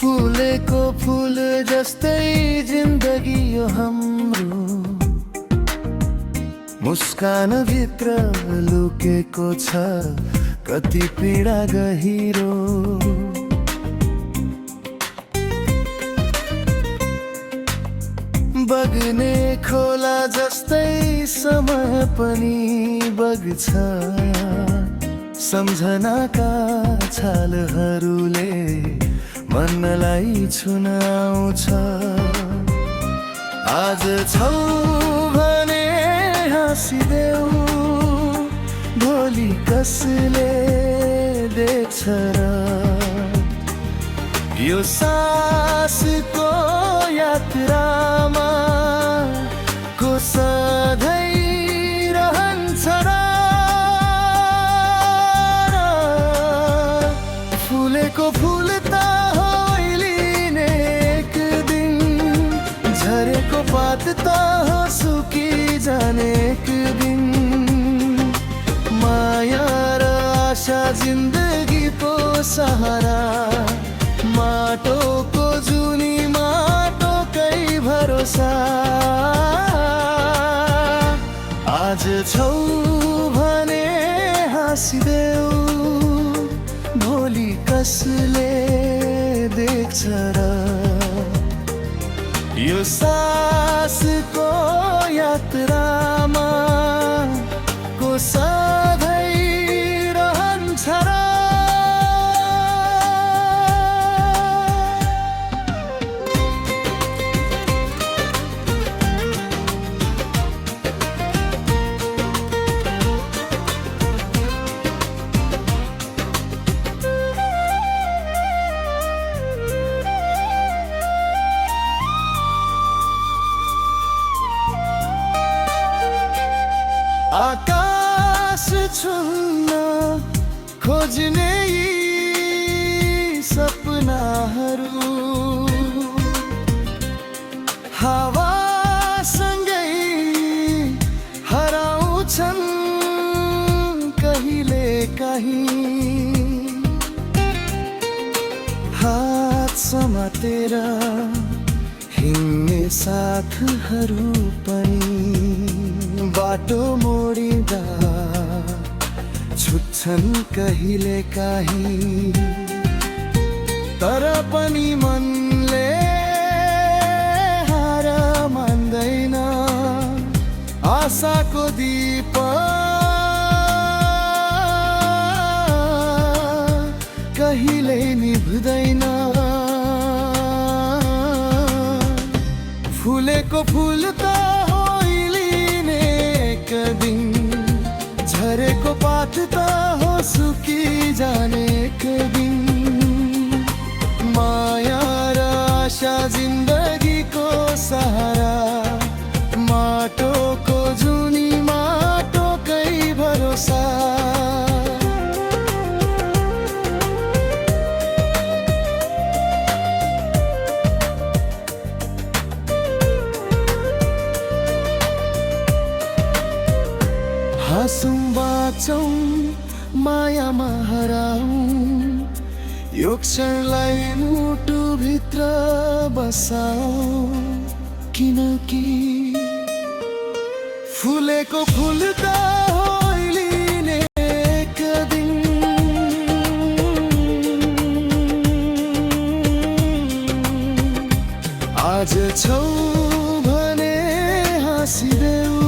फुलेको फुल जस्तै जिन्दगी यो हाम्रो, मुस्कान भित्र लुकेको छ कति पीडा गहिरो। बग्ने खोला जस्तै समय पनि बग्छ, सम्झनाका छालहरूले मनलाई छुन आउँछ। आज छौ भने हाँसिदेऊ, भोलि कसले देख्छ र यो सासको यात्रामा को सधैँ रहन्छ र। फुलेको फुल त होइलिने एक दिन, झरेको पात त हो सुकिजाने एक दिन। माया र आशा जिन्दगीको सहारा, माटोको जुनी माटोकै भरोसा। आज छौ भने हाँसिदेऊ, भोलि कसले देख्छ र यो सासको यात्रामा को सधैँ रहन्छ र। आकाश छुन खोज्ने यी सपनाहरू, हावासँगै हराउँछन् कहिले काहीँ। हात समातेर हिँड्ने साथहरू पनि बाटो मोडिँदा छुट्छन् कहिले काहीँ। तर पनि मनले हार मान्दैन, आशाको दीप कहिले निभ्दैन। फुलेको फुल त होइलिने एक दिन, झरेको पात त हो सुकिजाने एक दिन। माया र आशा जिन्दगीको सहारा, माटोको जुनी माटोकै भरोसा। हाँसौँ बाँचौँ मायामा हराऊँ, यो क्षणलाई मुटुभित्र बसाऊ। किनकि फुलेको फुल त होइलिने एक दिन, आज छौ भने हाँसिदेऊ,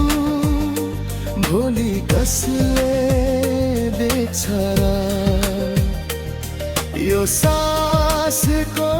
भोलि कसले देख्छ र यो सासको